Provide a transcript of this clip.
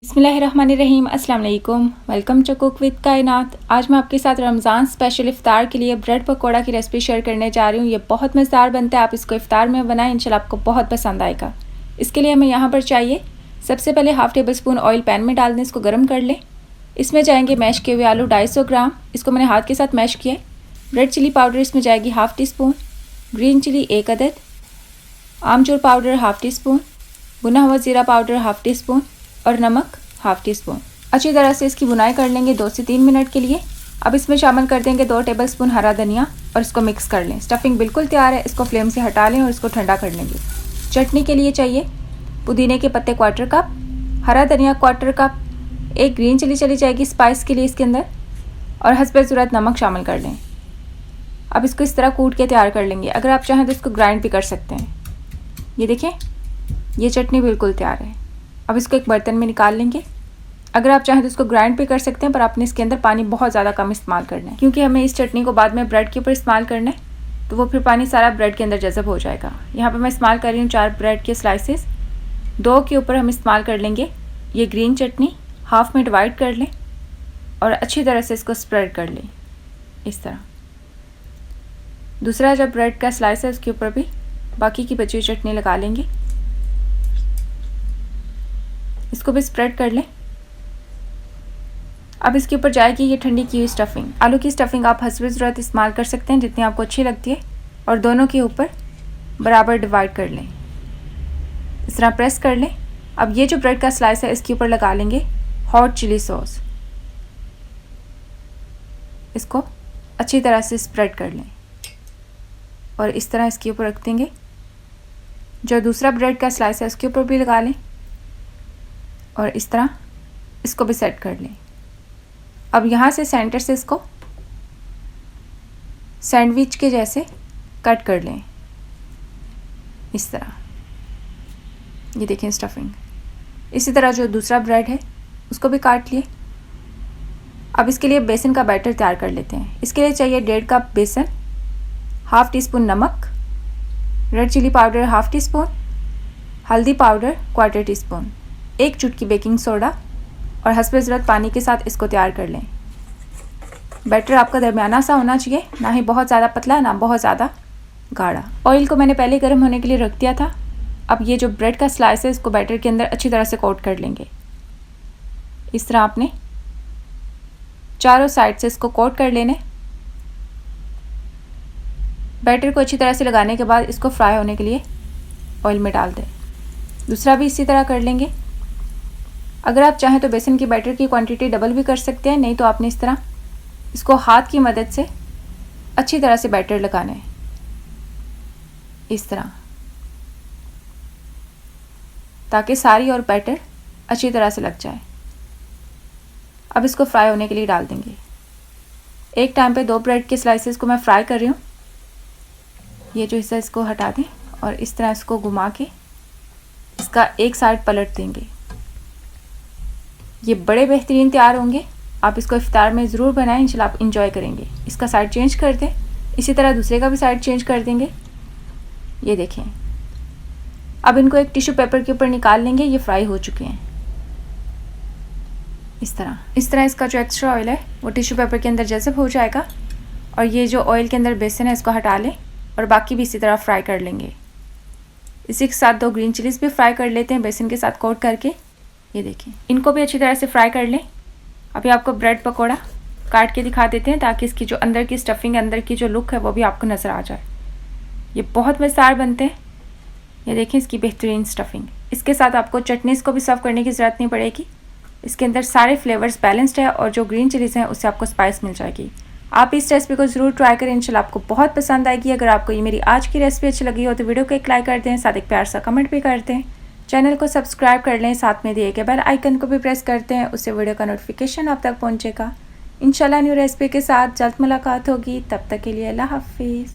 बिस्मिल्लाहिर्रहमानिर्रहीम, अस्सलाम वालेकुम। वेलकम टू कुक विद कायनात। आज मैं आपके साथ रमज़ान स्पेशल इफ़्तार के लिए ब्रेड पकौड़ा की रेसिपी शेयर करने जा रही हूँ। ये बहुत मज़ेदार बनता है, आप इसको इफ़्तार में बनाएं, इंशाल्लाह आपको बहुत पसंद आएगा। इसके लिए हमें यहाँ पर चाहिए, सबसे पहले half table spoon oil pan में डाल दें, इसको गर्म कर लें। इसमें जाएंगे मैश किए हुए आलू 250 ग्राम, इसको मैंने हाथ के साथ मैश किया है। रेड चिली पाउडर इसमें जाएगी half teaspoon, green chilli 1 अदद, amchur powder half teaspoon, भुना हुआ ज़ीरा पाउडर हाफ़ टी स्पून और नमक हाफ़ टी स्पून। अच्छी तरह से इसकी भुनाई कर लेंगे 2 से 3 मिनट के लिए। अब इसमें शामिल कर देंगे 2 टेबल स्पून हरा धनिया और इसको मिक्स कर लें। स्टफिंग बिल्कुल तैयार है, इसको फ्लेम से हटा लें और इसको ठंडा कर लेंगे। चटनी के लिए चाहिए पुदीने के पत्ते 1/4 कप, हरा धनिया 1/4 कप, 1 ग्रीन चिली चली जाएगी स्पाइस के लिए इसके अंदर, और हस्बे ज़रूरत नमक शामिल कर लें। अब इसको इस तरह कूट के तैयार कर लेंगे। अगर आप चाहें तो इसको ग्राइंड भी कर सकते हैं। ये देखें, ये चटनी बिल्कुल तैयार है। अब इसको एक बर्तन में निकाल लेंगे। अगर आप चाहें तो इसको ग्राइंड भी कर सकते हैं, पर आपने इसके अंदर पानी बहुत ज़्यादा कम इस्तेमाल करना है, क्योंकि हमें इस चटनी को बाद में ब्रेड के ऊपर इस्तेमाल करना है, तो वो फिर पानी सारा ब्रेड के अंदर जज़ब हो जाएगा। यहाँ पर मैं इस्तेमाल कर रही हूँ 4 ब्रेड के स्लाइसेस। 2 के ऊपर हम इस्तेमाल कर लेंगे ये ग्रीन चटनी, हाफ में डिवाइड कर लें और अच्छी तरह से इसको स्प्रेड कर लें इस तरह। दूसरा जो ब्रेड का स्लाइस है उसके ऊपर भी बाकी की बची हुई चटनी लगा लेंगे, इसको भी स्प्रेड कर लें। अब इसके ऊपर जाएगी ये ठंडी की हुई स्टफिंग। आलू की स्टफिंग आप हस्बे ज़रूरत इस्तेमाल कर सकते हैं, जितनी आपको अच्छी लगती है, और दोनों के ऊपर बराबर डिवाइड कर लें, इस तरह प्रेस कर लें। अब ये जो ब्रेड का स्लाइस है इसके ऊपर लगा लेंगे हॉट चिली सॉस, इसको अच्छी तरह से स्प्रेड कर लें और इस तरह इसके ऊपर रख देंगे। जो दूसरा ब्रेड का स्लाइस है उसके ऊपर भी लगा लें और इस तरह इसको भी सेट कर लें। अब यहाँ से सेंटर से इसको सैंडविच के जैसे कट कर लें इस तरह। ये देखें स्टफिंग। इसी तरह जो दूसरा ब्रेड है उसको भी काट लिए। अब इसके लिए बेसन का बैटर तैयार कर लेते हैं। इसके लिए चाहिए 1.5 कप बेसन, हाफ़ टी स्पून नमक, red chilli powder half teaspoon, हल्दी पाउडर 1/4 टी स्पून, 1 चुटकी बेकिंग सोडा और हस्बे ज़रूरत पानी के साथ इसको तैयार कर लें। बैटर आपका दरमियाना सा होना चाहिए, ना ही बहुत ज़्यादा पतला ना बहुत ज़्यादा गाढ़ा। ऑयल को मैंने पहले गर्म होने के लिए रख दिया था। अब ये जो ब्रेड का स्लाइस है इसको बैटर के अंदर अच्छी तरह से कोट कर लेंगे। इस तरह आपने चारों साइड से इसको कोट कर लेने। बैटर को अच्छी तरह से लगाने के बाद इसको फ्राई होने के लिए ऑयल में डाल दें। दूसरा भी इसी तरह कर लेंगे। अगर आप चाहें तो बेसन की बैटर की क्वांटिटी डबल भी कर सकते हैं, नहीं तो आपने इस तरह इसको हाथ की मदद से अच्छी तरह से बैटर लगाना है इस तरह, ताकि सारी और बैटर अच्छी तरह से लग जाए। अब इसको फ्राई होने के लिए डाल देंगे। एक टाइम पे 2 ब्रेड के स्लाइसेस को मैं फ्राई कर रही हूँ। ये जो हिस्सा इसको हटा दें और इस तरह इसको घुमा के इसका एक साइड पलट देंगे। ये बड़े बेहतरीन तैयार होंगे। आप इसको इफ्तार में ज़रूर बनाएं, इंशाल्लाह आप इंजॉय करेंगे। इसका साइड चेंज कर दें, इसी तरह दूसरे का भी साइड चेंज कर देंगे। ये देखें। अब इनको एक टिश्यू पेपर के ऊपर निकाल लेंगे। ये फ्राई हो चुके हैं इस तरह इसका जो एक्स्ट्रा ऑयल है वो टिश्यू पेपर के अंदर जज़ब हो जाएगा। और ये जो ऑयल के अंदर बेसन है इसको हटा लें और बाकी भी इसी तरह फ्राई कर लेंगे। इसी के साथ 2 ग्रीन चिलीज़ भी फ्राई कर लेते हैं बेसन के साथ कोट करके। ये देखें, इनको भी अच्छी तरह से फ्राई कर लें। अभी आपको ब्रेड पकौड़ा काट के दिखा देते हैं, ताकि इसकी जो अंदर की स्टफिंग, अंदर की जो लुक है वो भी आपको नज़र आ जाए। ये बहुत मज़ेदार बनते हैं। ये देखें इसकी बेहतरीन स्टफिंग। इसके साथ आपको चटनीज़ को भी सर्व करने की ज़रूरत नहीं पड़ेगी। इसके अंदर सारे फ्लेवर्स बैलेंस्ड है और जो ग्रीन चिलीज़ हैं उससे आपको स्पाइस मिल जाएगी। आप इस रेसिपी को ज़रूर ट्राई करें, इंशाल्लाह आपको बहुत पसंद आएगी। अगर आपको ये मेरी आज की रेसिपी अच्छी लगी हो तो वीडियो को एक लाइक कर दें, साथ एक प्यार सा कमेंट भी कर दें। चैनल को सब्सक्राइब कर लें, साथ में दिए गए बेल आइकन को भी प्रेस करते हैं, उससे वीडियो का नोटिफिकेशन आप तक पहुंचेगा। इंशाल्लाह न्यू रेसिपी के साथ जल्द मुलाकात होगी। तब तक के लिए अल्लाह हाफिज़।